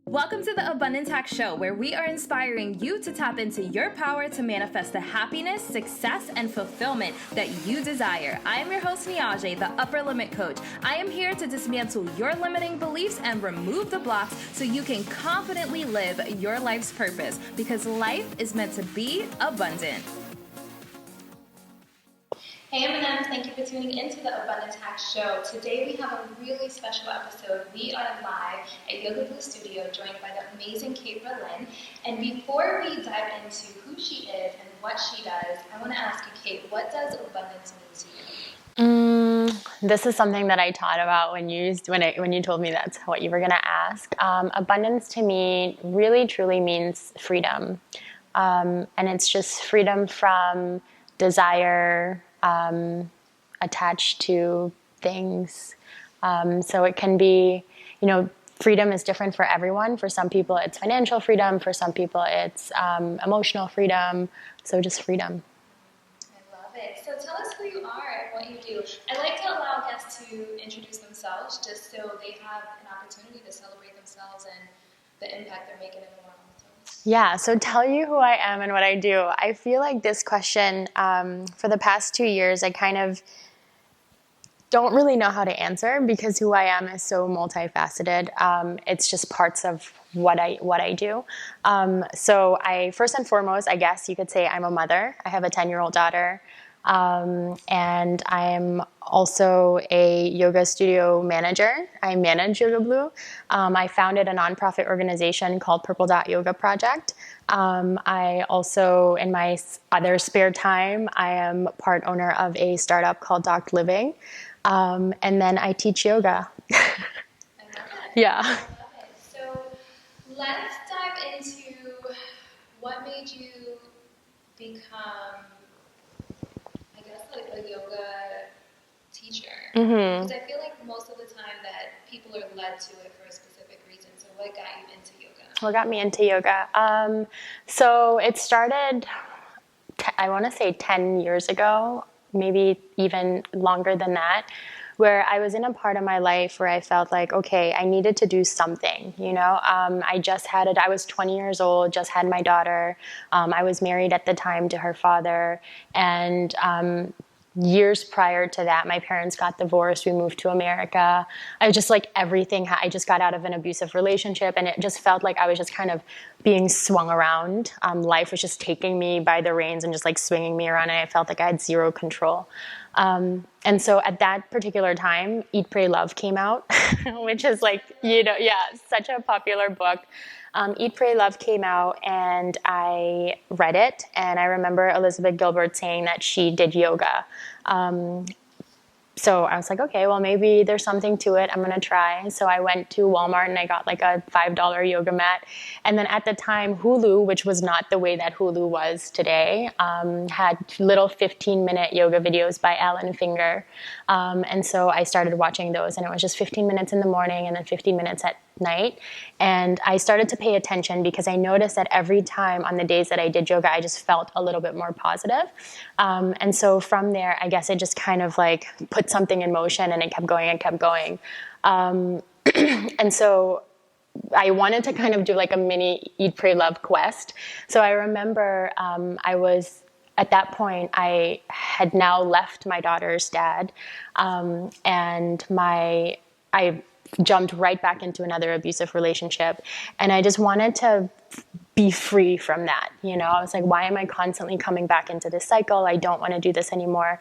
Welcome to the Abundance Hack Show, where we are inspiring you to tap into your power to manifest the happiness, success, and fulfillment that you desire. I am your host, Niajae, the Upper Limit Coach. I am here to dismantle your limiting beliefs and remove the blocks so you can confidently live your life's purpose, because life is meant to be abundant. Hey M&Ms, thank you for tuning into the Abundance Hack Show. Today we have a really special episode. We are live at Yoga Blue Studio, joined by the amazing Kate Berlin. And before we dive into who she is and what she does, I want to ask you, Kate, what does abundance mean to you? This is something that I thought about when you told me that's what you were going to ask. Abundance to me really truly means freedom, and it's just freedom from desire attached to things. So it can be, freedom is different for everyone. For some people, it's financial freedom. For some people, it's emotional freedom. So just freedom. I love it. So tell us who you are and what you do. I like to allow guests to introduce themselves just so they have an opportunity to celebrate themselves and the impact they're making in the world. Yeah, so tell you who I am and what I do. I feel like this question, for the past 2 years, I kind of don't really know how to answer because who I am is so multifaceted. It's just parts of what I do. So I, first and foremost, I guess you could say I'm a mother. I have a 10-year-old daughter. And I'm also a yoga studio manager. I manage Yoga Blue. I founded a nonprofit organization called Purple Dot Yoga Project. I also, in my other spare time, I am part owner of a startup called Docked Living. And then I teach yoga. I love it. Yeah. I love it. So let's dive into what made you become, I guess, like a yoga teacher. Because I feel like most of the time that people are led to it for a specific reason. So what got you into yoga? What got me into yoga? So it started, I want to say 10 years ago, maybe even longer than that, where I was in a part of my life where I felt like, okay, I needed to do something, I was 20 years old, just had my daughter. I was married at the time to her father. And years prior to that, my parents got divorced. We moved to America. I just like everything. I just got out of an abusive relationship, and it just felt like I was just kind of being swung around. Life was just taking me by the reins and just like swinging me around, and I felt like I had zero control. And so at that particular time, Eat, Pray, Love came out, which is like, such a popular book. Eat, Pray, Love came out, and I read it, and I remember Elizabeth Gilbert saying that she did yoga. So I was like, okay, well, maybe there's something to it. I'm going to try. So I went to Walmart and I got like a $5 yoga mat. And then at the time, Hulu, which was not the way that Hulu was today, had little 15-minute yoga videos by Alan Finger. And so I started watching those, and it was just 15 minutes in the morning and then 15 minutes at night. And I started to pay attention because I noticed that every time on the days that I did yoga, I just felt a little bit more positive. And so from there, I guess it just kind of like put something in motion, and it kept going and kept going. And so I wanted to kind of do like a mini Eat, Pray, Love quest. So I remember at that point, I had now left my daughter's dad, and I jumped right back into another abusive relationship, and I just wanted to be free from that. I was like, why am I constantly coming back into this cycle? I don't want to do this anymore.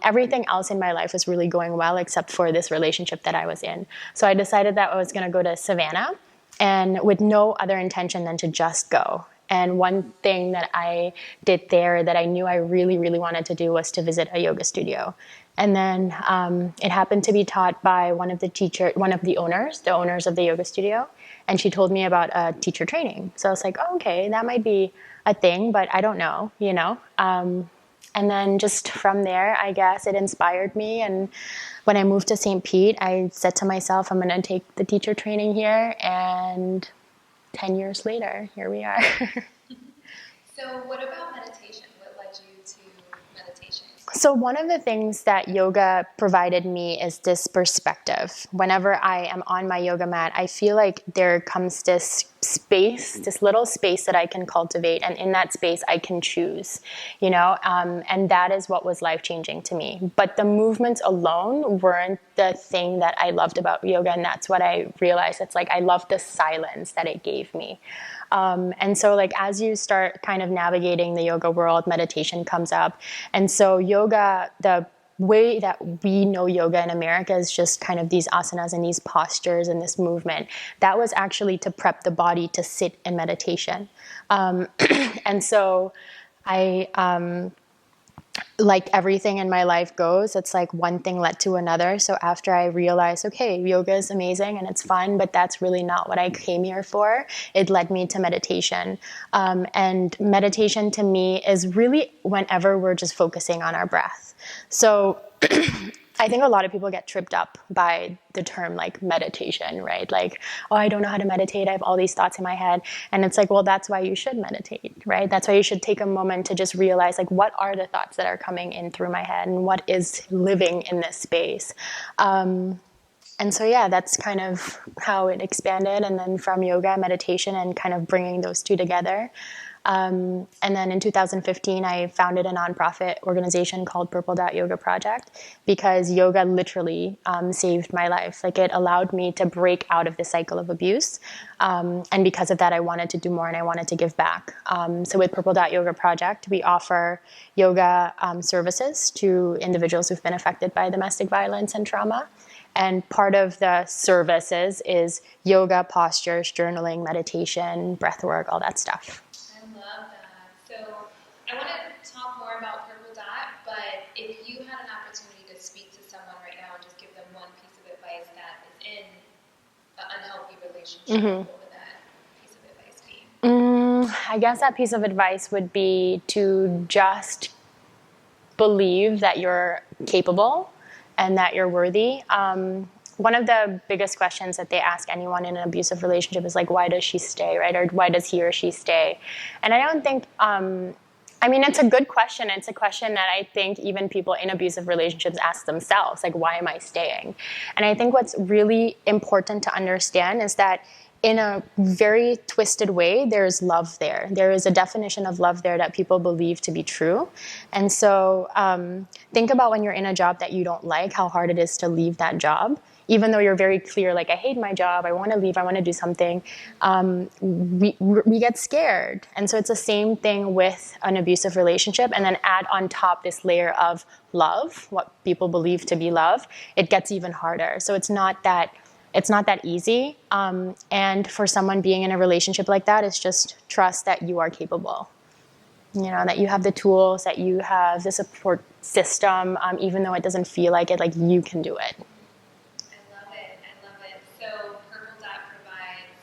Everything else in my life was really going well except for this relationship that I was in. So I decided that I was going to go to Savannah, and with no other intention than to just go. And one thing that I did there that I knew I really, really wanted to do was to visit a yoga studio. And then it happened to be taught by one of the owners of the yoga studio. And she told me about teacher training. So I was like, oh, okay, that might be a thing, but I don't know, And then just from there, I guess it inspired me. And when I moved to St. Pete, I said to myself, I'm going to take the teacher training here. And 10 years later, here we are. So what about meditation? What led you to meditation? So one of the things that yoga provided me is this perspective. Whenever I am on my yoga mat, I feel like there comes this space, this little space that I can cultivate, and in that space I can choose, and that is what was life-changing to me. But the movements alone weren't the thing that I loved about yoga, and that's what I realized. It's like I loved the silence that it gave me. And so like as you start kind of navigating the yoga world, meditation comes up. And so yoga, the way that we know yoga in America is just kind of these asanas and these postures and this movement. That was actually to prep the body to sit in meditation. And so I... like everything in my life goes, it's like one thing led to another. So after I realized, okay, yoga is amazing and it's fun, but that's really not what I came here for, it led me to meditation. And meditation to me is really whenever we're just focusing on our breath. So I think a lot of people get tripped up by the term like meditation, right? Like, oh, I don't know how to meditate. I have all these thoughts in my head. And it's like, well, that's why you should meditate, right? That's why you should take a moment to just realize like, what are the thoughts that are coming in through my head and what is living in this space? And so, yeah, that's kind of how it expanded. And then from yoga, meditation, and kind of bringing those two together. And then in 2015, I founded a nonprofit organization called Purple Dot Yoga Project because yoga literally saved my life. Like it allowed me to break out of the cycle of abuse. And because of that, I wanted to do more and I wanted to give back. So with Purple Dot Yoga Project, we offer yoga services to individuals who've been affected by domestic violence and trauma. And part of the services is yoga, postures, journaling, meditation, breath work, all that stuff. Love that. So I want to talk more about Purple Dot, but if you had an opportunity to speak to someone right now and just give them one piece of advice that is in an unhealthy relationship, what would that piece of advice be? I guess that piece of advice would be to just believe that you're capable and that you're worthy. One of the biggest questions that they ask anyone in an abusive relationship is like, why does she stay, right? Or why does he or she stay? And I don't think, it's a good question. It's a question that I think even people in abusive relationships ask themselves, like, why am I staying? And I think what's really important to understand is that in a very twisted way, there's love there. There is a definition of love there that people believe to be true. And so think about when you're in a job that you don't like, how hard it is to leave that job. Even though you're very clear, like, I hate my job, I want to leave, I want to do something, we get scared. And so it's the same thing with an abusive relationship. And then add on top this layer of love, what people believe to be love, it gets even harder. So it's not that easy. And for someone being in a relationship like that, it's just trust that you are capable. That you have the tools, that you have the support system, even though it doesn't feel like it, like you can do it. I love it. So Purple Dot provides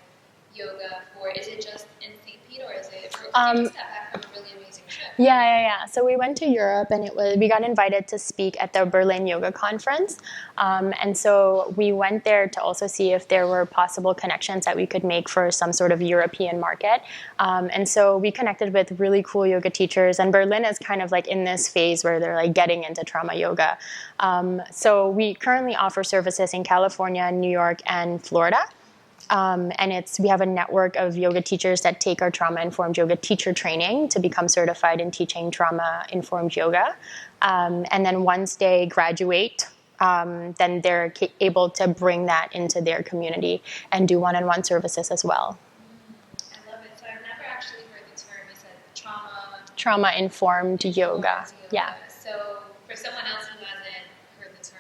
yoga for, is it just in St. Pete or is it, did you step back from a really amazing trip? Yeah. So we went to Europe and we got invited to speak at the Berlin Yoga Conference. And so we went there to also see if there were possible connections that we could make for some sort of European market. And so we connected with really cool yoga teachers. And Berlin is kind of like in this phase where they're like getting into trauma yoga. So we currently offer services in California, New York, and Florida. And we have a network of yoga teachers that take our trauma-informed yoga teacher training to become certified in teaching trauma-informed yoga. And then once they graduate, then they're able to bring that into their community and do one-on-one services as well. I love it. So I've never actually heard the term. You said trauma-informed yoga. Yeah. So for someone else who hasn't heard the term,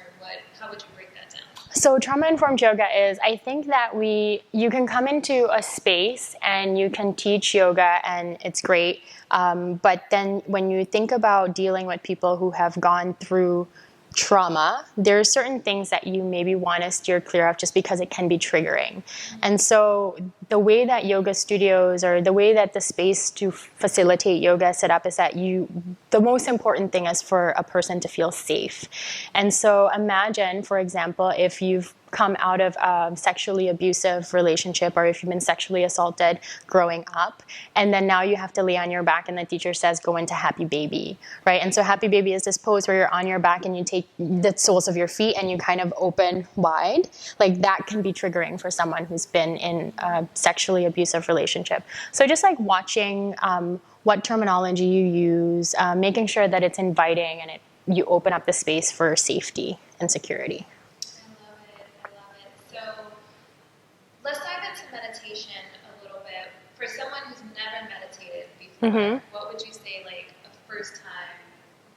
how would you break that down? So trauma-informed yoga is, I think that you can come into a space and you can teach yoga and it's great. But then when you think about dealing with people who have gone through trauma, there are certain things that you maybe want to steer clear of just because it can be triggering. And so the way that yoga studios or the way that the space to facilitate yoga is set up is that the most important thing is for a person to feel safe. And so imagine, for example, if you've come out of a sexually abusive relationship, or if you've been sexually assaulted growing up, and then now you have to lay on your back and the teacher says go into happy baby, right? And so happy baby is this pose where you're on your back and you take the soles of your feet and you kind of open wide. Like that can be triggering for someone who's been in a sexually abusive relationship. So just like watching what terminology you use, making sure that it's inviting and you open up the space for safety and security. I love it. So let's dive into meditation a little bit. For someone who's never meditated before, what would you say like a first time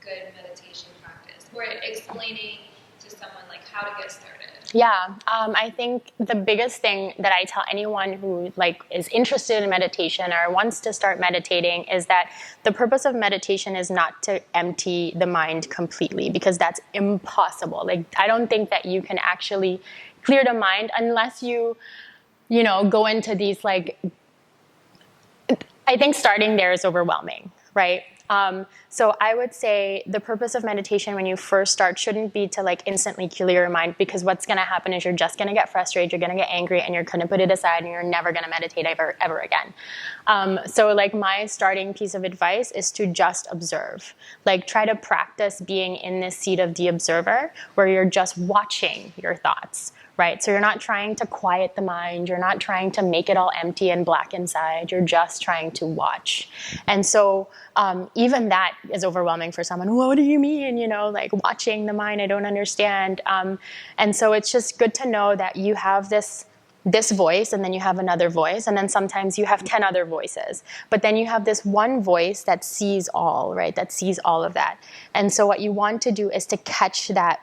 good meditation practice? Or explaining to someone like how to get started? Yeah, I think the biggest thing that I tell anyone who like is interested in meditation or wants to start meditating is that the purpose of meditation is not to empty the mind completely, because that's impossible. Like I don't think that you can actually clear the mind unless you go into these like, I think starting there is overwhelming, right? So I would say the purpose of meditation when you first start shouldn't be to like instantly clear your mind, because what's going to happen is you're just going to get frustrated, you're going to get angry, and you're going to put it aside and you're never going to meditate ever again. So like my starting piece of advice is to just observe. Like try to practice being in this seat of the observer where you're just watching your thoughts. Right? So you're not trying to quiet the mind. You're not trying to make it all empty and black inside. You're just trying to watch. And so even that is overwhelming for someone. What do you mean? Like watching the mind, I don't understand. And so it's just good to know that you have this voice, and then you have another voice, and then sometimes you have 10 other voices. But then you have this one voice that sees all, right? That sees all of that. And so what you want to do is to catch that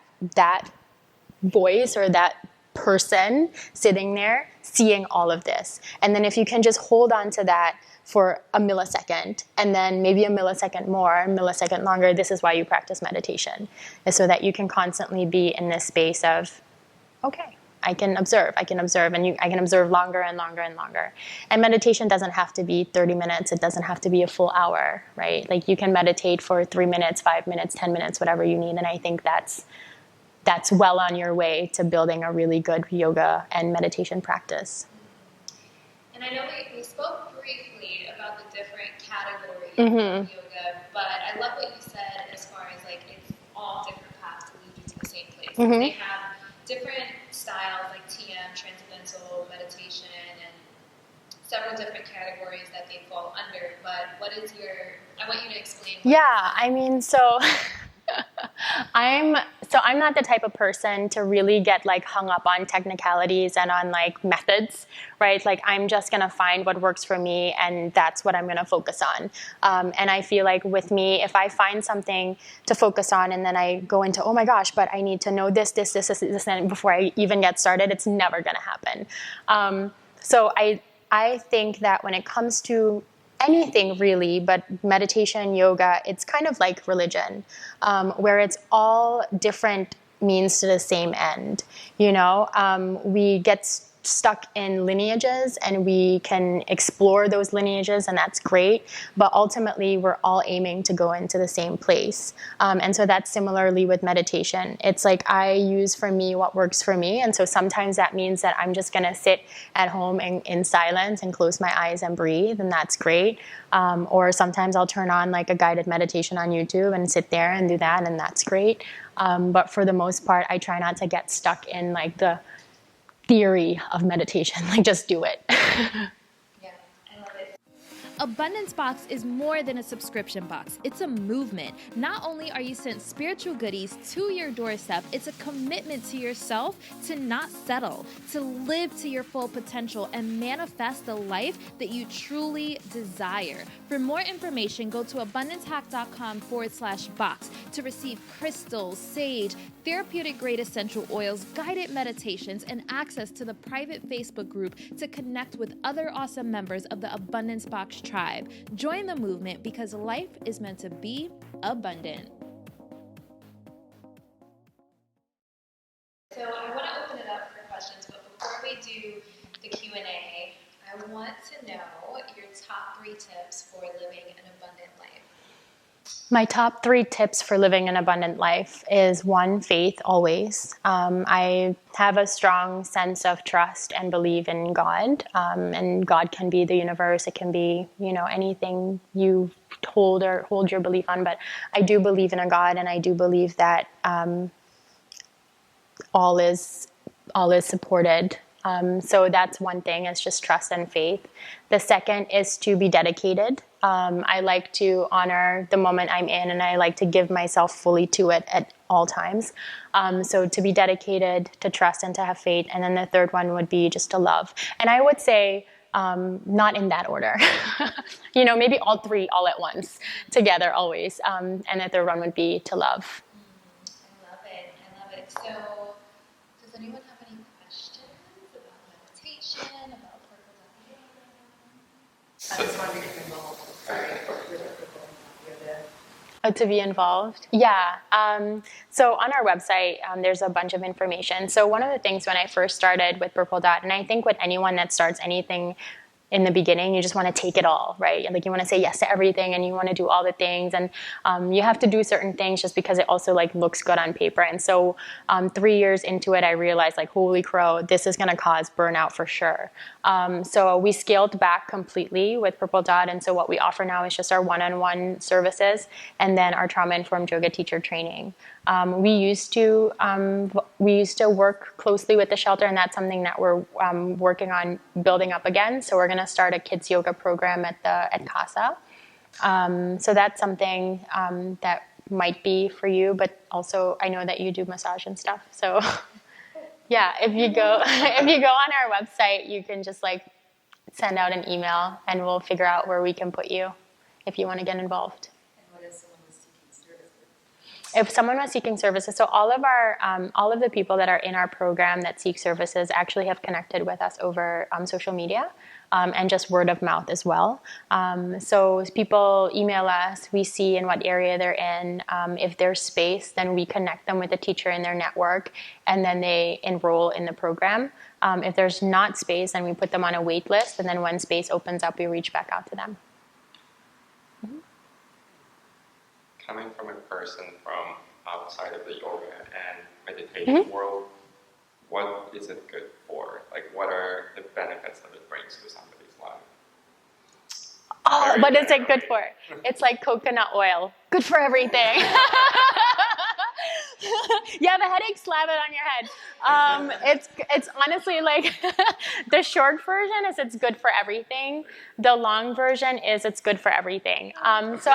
voice or that person sitting there seeing all of this. And then if you can just hold on to that for a millisecond, and then maybe a millisecond more, a millisecond longer, this is why you practice meditation, is so that you can constantly be in this space of, okay, I can observe, and I can observe longer and longer and longer. And meditation doesn't have to be 30 minutes. It doesn't have to be a full hour, right? Like you can meditate for 3 minutes, 5 minutes, 10 minutes, whatever you need. And I think that's well on your way to building a really good yoga and meditation practice. And I know we spoke briefly about the different categories of yoga, but I love what you said as far as like it's all different paths to lead you to the same place. They have different styles like TM, transcendental meditation, and several different categories that they fall under. But I want you to explain. Yeah, I mean, so I'm not the type of person to really get like hung up on technicalities and on like methods, right? Like I'm just going to find what works for me, and that's what I'm going to focus on. And I feel like with me, if I find something to focus on and then I go into, oh my gosh, but I need to know this, and before I even get started, it's never going to happen. So I think that when it comes to anything really, but meditation, yoga, it's kind of like religion, where it's all different means to the same end. We get stuck in lineages and we can explore those lineages, and that's great, but ultimately we're all aiming to go into the same place. And so that's similarly with meditation. It's like I use for me what works for me, and so sometimes that means that I'm just going to sit at home in silence and close my eyes and breathe, and that's great. Or sometimes I'll turn on like a guided meditation on YouTube and sit there and do that, and that's great. But for the most part, I try not to get stuck in like the theory of meditation. Like just do it. Yeah, I love it. Abundance Box is more than a subscription box. It's a movement. Not only are you sent spiritual goodies to your doorstep, it's a commitment to yourself to not settle, to live to your full potential and manifest the life that you truly desire. For more information, go to abundancehack.com/box to receive crystals, sage, therapeutic grade essential oils, guided meditations, and access to the private Facebook group to connect with other awesome members of the Abundance Box tribe. Join the movement because life is meant to be abundant. So I want to open it up for questions, but before we do the Q&A, I want to know your top 3 tips for living an abundant life. My top 3 tips for living an abundant life is 1, faith, always. I have a strong sense of trust and believe in God. And God can be the universe. It can be, anything you hold your belief on. But I do believe in a God, and I do believe that all is supported. So that's one thing, is just trust and faith. The second is to be dedicated. I like to honor the moment I'm in, and I like to give myself fully to it at all times. So to be dedicated, to trust, and to have faith. And then the third one would be just to love. And I would say, not in that order. Maybe all 3 all at once, together always. And the third one would be to love. I love it. So, does anyone have any questions about meditation, about purple yoga? I just wanted to get involved. To be involved? Yeah. So on our website, there's a bunch of information. So one of the things when I first started with Purple Dot, and I think with anyone that starts anything in the beginning, you just want to take it all, right? Like you want to say yes to everything, and you want to do all the things, and you have to do certain things just because it also looks good on paper. And so 3 years into it, I realized holy crow, this is going to cause burnout for sure. So we scaled back completely with Purple Dot, and so what we offer now is just our one-on-one services, and then our trauma-informed yoga teacher training. We used to work closely with the shelter, and that's something that we're working on building up again. So we're going to start a kids yoga program at Casa. So that's something that might be for you, but also I know that you do massage and stuff. So yeah, if you go on our website, you can just send out an email, and we'll figure out where we can put you if you want to get involved. If someone was seeking services, so all of the people that are in our program that seek services actually have connected with us over social media, and just word of mouth as well. So people email us, we see in what area they're in. If there's space, then we connect them with a teacher in their network, and then they enroll in the program. If there's not space, then we put them on a wait list, and then when space opens up, we reach back out to them. Coming from a person from outside of the yoga and meditation world, what is it good for? What are the benefits that it brings to somebody's life? Oh, what is it good for? It's like coconut oil. Good for everything. You have a headache, slap it on your head. It's honestly the short version is it's good for everything. The long version is it's good for everything. So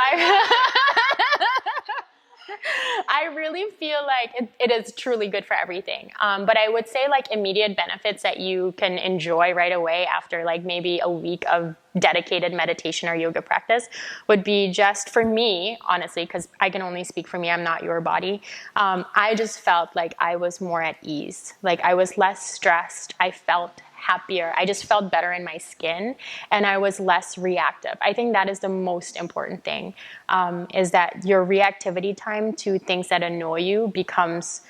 I really feel like it is truly good for everything. But I would say immediate benefits that you can enjoy right away after maybe a week of dedicated meditation or yoga practice would be just for me, honestly, because I can only speak for me, I'm not your body. I just felt like I was more at ease. I was less stressed. I felt happier. I just felt better in my skin, and I was less reactive. I think that is the most important thing, is that your reactivity time to things that annoy you becomes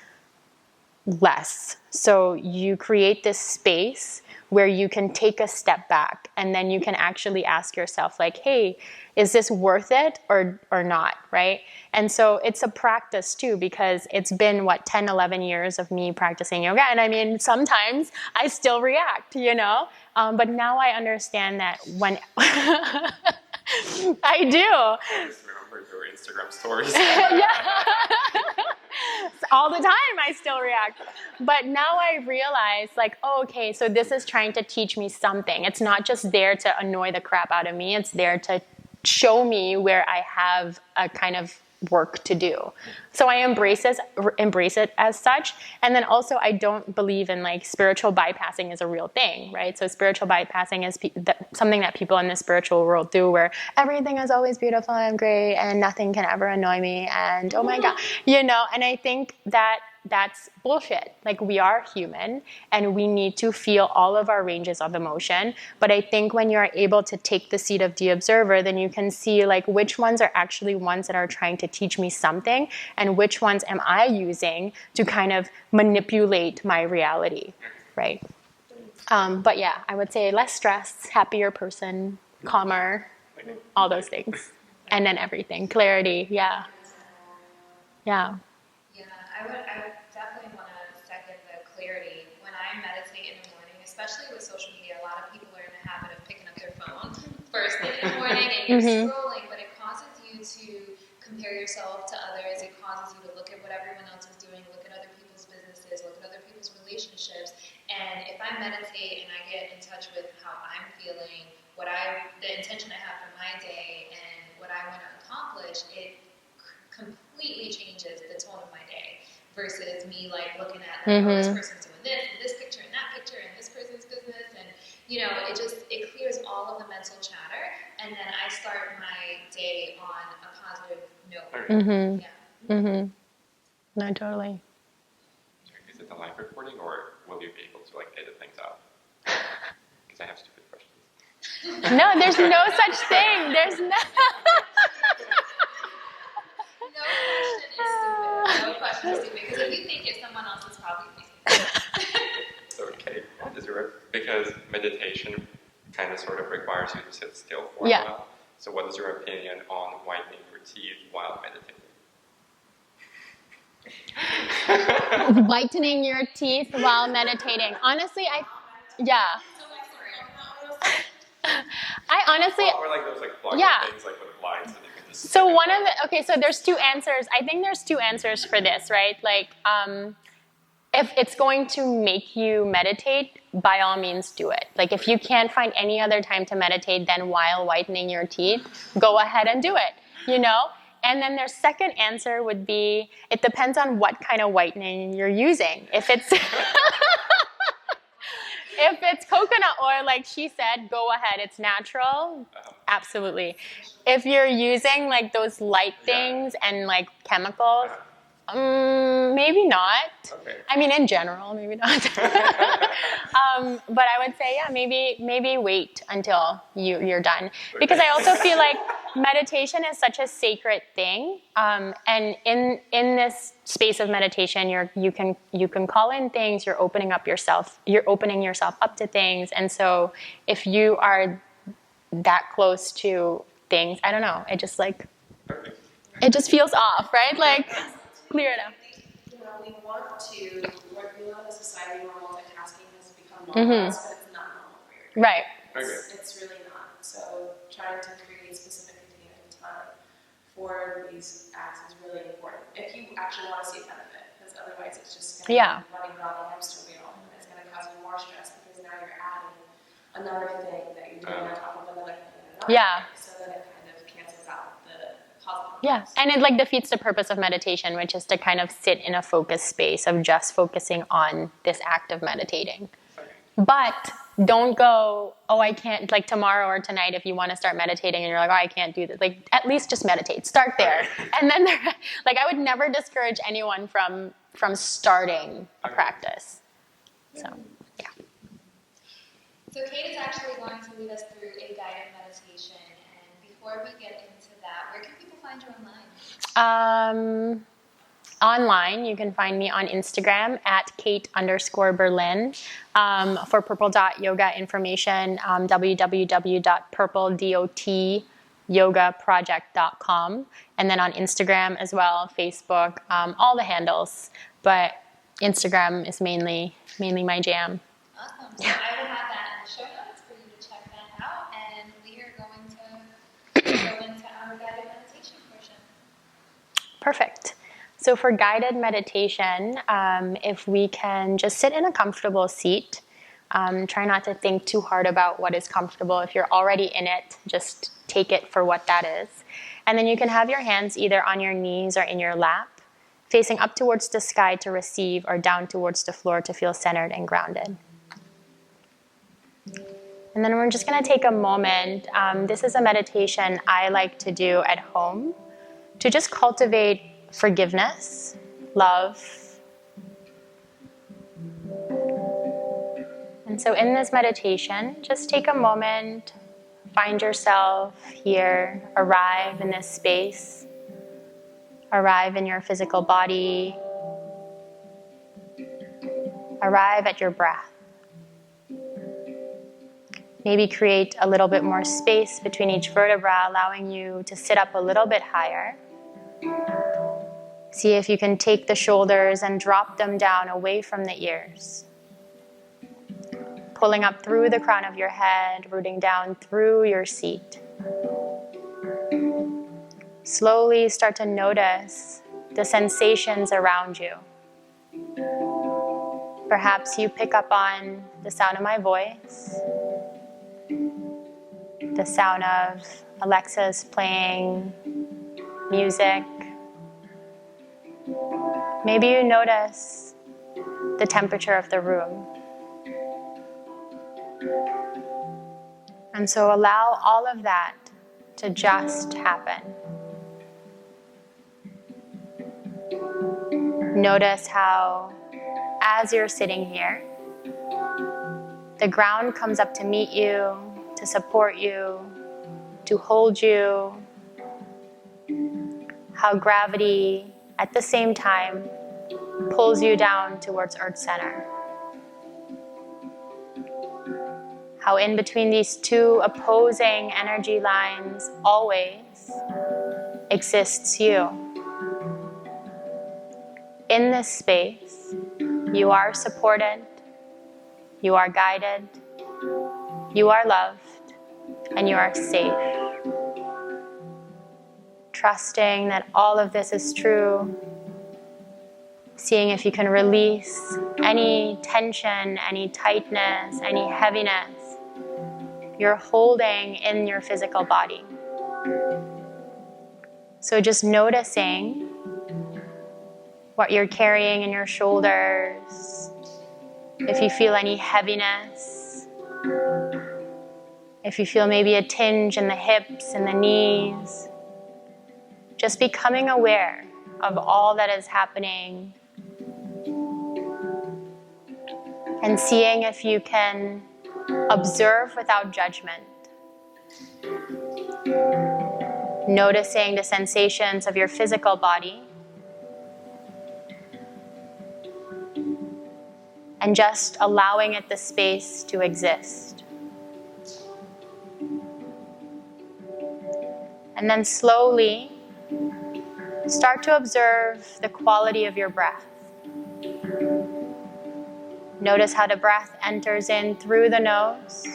less. So you create this space where you can take a step back, and then you can actually ask yourself hey, is this worth it or not, right? And so it's a practice too, because it's been 10, 11 years of me practicing yoga. And I mean, sometimes I still react, but now I understand that when I do. I just remember your Instagram stories. Yeah. All the time I still react. But now I realize okay, so this is trying to teach me something. It's not just there to annoy the crap out of me. It's there to show me where I have a kind of work to do. So I embrace it as such. And then also I don't believe in spiritual bypassing is a real thing, right? So spiritual bypassing is something that people in the spiritual world do, where everything is always beautiful and great and nothing can ever annoy me and oh my God, and I think that that's bullshit. We are human and we need to feel all of our ranges of emotion. But I think when you're able to take the seat of the observer, then you can see which ones are actually ones that are trying to teach me something, and which ones am I using to kind of manipulate my reality, right? But yeah, I would say less stress, happier person, calmer, all those things. And then everything. Clarity. Yeah. Yeah. Yeah, I would definitely want to second the clarity. When I meditate in the morning, especially with social media, a lot of people are in the habit of picking up their phone first thing in the morning and you're scrolling, but it causes you to compare yourself to others. It causes you to look at what everyone else is doing, look at other people's businesses, look at other people's relationships. And if I meditate and I get in touch with how I'm feeling, the intention I have for my day and what I want to accomplish, it completely changes the tone of my day versus me like looking at like, oh, this person's doing this and this picture and that picture and this person's business, and it clears all of the mental chatter, and then I start my day on a positive note. Yeah. No, totally. Is it the live recording, or will you be able to like edit things out? Because I have stupid questions. No, there's no such thing. There's no. No question is stupid. Because if you think it, someone else is probably thinking it. Okay. Because meditation kind of sort of requires you to sit still for a while. So what is your opinion on whitening your teeth while meditating? Whitening your teeth while meditating. Honestly, I honestly... Or like those like blocking things like with lines that you can just... So so there's two answers. I think there's two answers for this, right? Like, if it's going to make you meditate, by all means do it. Like, if you can't find any other time to meditate than while whitening your teeth, go ahead and do it, And then their second answer would be, it depends on what kind of whitening you're using. If it's... If it's coconut oil, like she said, go ahead. It's natural. Absolutely. If you're using like those light things and like chemicals, maybe not. Okay. I mean, in general, maybe not. But I would say, maybe wait until you're done. Because I also feel like meditation is such a sacred thing. And in this space of meditation, you can call in things. You're opening yourself up to things. And so if you are that close to things, I don't know. It just it just feels off, right? Like, clear it up. We want to, we live in a society where multitasking has become normal, but it's not normal for your Right. It's really not. So trying to create specific contained time for these acts is really important. If you actually want to see a benefit, because otherwise it's just going to be running around the hamster wheel, and it's going to cause you more stress because now you're adding another thing that you're doing on top of another thing and another thing, so that it kind of cancels out the positive. Yeah, and it like defeats the purpose of meditation, which is to kind of sit in a focused space of just focusing on this act of meditating. But don't go, oh, I can't, like tomorrow or tonight if you want to start meditating and you're like, oh, I can't do this. Like, at least just meditate. Start there. And then, like, I would never discourage anyone from starting a practice. So, yeah. So Kate is actually going to lead us through a guided meditation. And before we get into that, where can people find you online? Online, you can find me on Instagram at Kate_Berlin. For Purple Dot Yoga information, www.purpledotyogaproject.com. And then on Instagram as well, Facebook, all the handles. But Instagram is mainly my jam. Awesome. So I will have that in the show notes for you to check that out. And we are going to go into our guided meditation portion. Perfect. So for guided meditation, if we can just sit in a comfortable seat, try not to think too hard about what is comfortable. If you're already in it, just take it for what that is. And then you can have your hands either on your knees or in your lap, facing up towards the sky to receive or down towards the floor to feel centered and grounded. And then we're just going to take a moment. This is a meditation I like to do at home to just cultivate forgiveness, love. And so in this meditation, just take a moment, find yourself here, arrive in this space, arrive in your physical body, arrive at your breath. Maybe create a little bit more space between each vertebra, allowing you to sit up a little bit higher. See if you can take the shoulders and drop them down away from the ears. Pulling up through the crown of your head, rooting down through your seat. Slowly start to notice the sensations around you. Perhaps you pick up on the sound of my voice, the sound of Alexa's playing music. Maybe you notice the temperature of the room. And so allow all of that to just happen. Notice how, as you're sitting here, the ground comes up to meet you, to support you, to hold you. How gravity, at the same time, pulls you down towards Earth Center. How in between these two opposing energy lines always exists you. In this space, you are supported, you are guided, you are loved, and you are safe. Trusting that all of this is true. Seeing if you can release any tension, any tightness, any heaviness you're holding in your physical body. So just noticing what you're carrying in your shoulders, if you feel any heaviness, if you feel maybe a tinge in the hips and the knees, just becoming aware of all that is happening and seeing if you can observe without judgment. Noticing the sensations of your physical body and just allowing it the space to exist. And then slowly start to observe the quality of your breath. Notice how the breath enters in through the nose,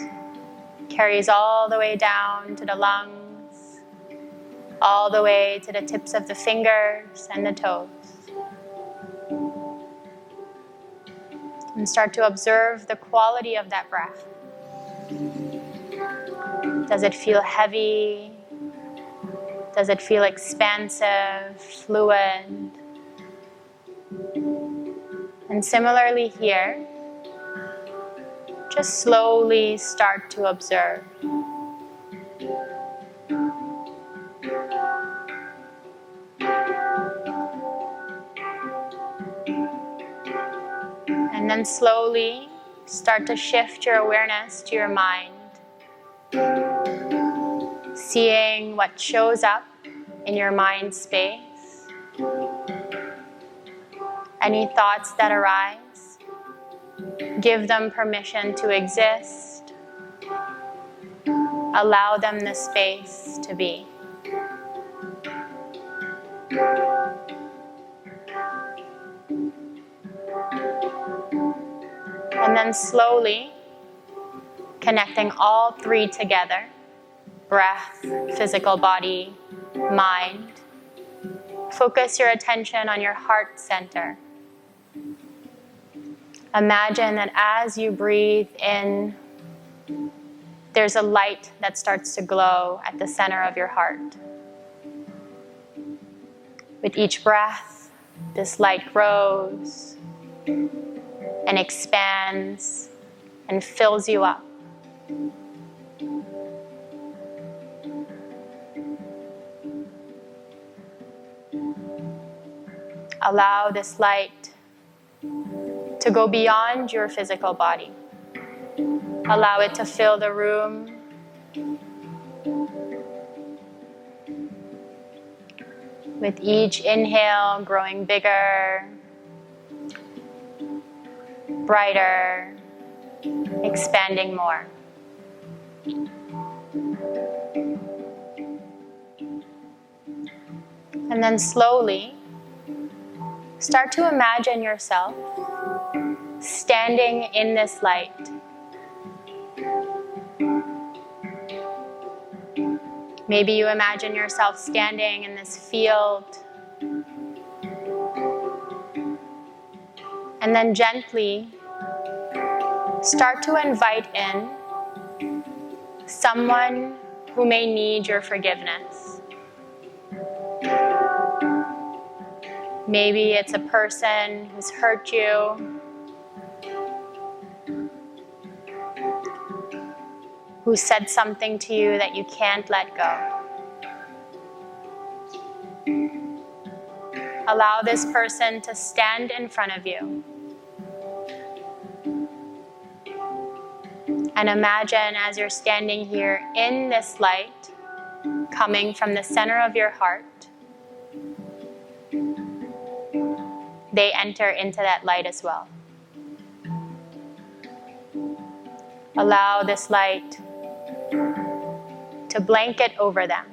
carries all the way down to the lungs, all the way to the tips of the fingers and the toes. And start to observe the quality of that breath. Does it feel heavy? Does it feel expansive, fluid? And similarly here, just slowly start to observe. And then slowly start to shift your awareness to your mind. Seeing what shows up in your mind space. Any thoughts that arise, give them permission to exist. Allow them the space to be. And then slowly connecting all three together. Breath, physical body, mind. Focus your attention on your heart center. Imagine that as you breathe in, there's a light that starts to glow at the center of your heart. With each breath, this light grows and expands and fills you up. Allow this light to go beyond your physical body. Allow it to fill the room. With each inhale, growing bigger, brighter, expanding more. And then slowly start to imagine yourself standing in this light. Maybe you imagine yourself standing in this field. And then gently start to invite in someone who may need your forgiveness. Maybe it's a person who's hurt you, who said something to you that you can't let go. Allow this person to stand in front of you. And imagine as you're standing here in this light, coming from the center of your heart, they enter into that light as well. Allow this light to blanket over them.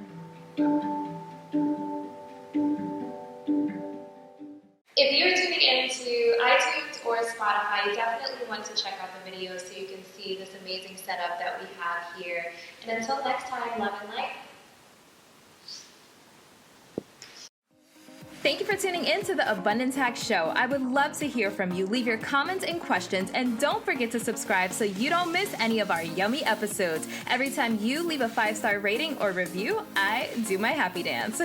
If you're tuning into iTunes or Spotify, you definitely want to check out the video so you can see this amazing setup that we have here. And until next time, love and light. Thank you for tuning in to the Abundance Hack Show. I would love to hear from you. Leave your comments and questions, and don't forget to subscribe so you don't miss any of our yummy episodes. Every time you leave a 5-star rating or review, I do my happy dance.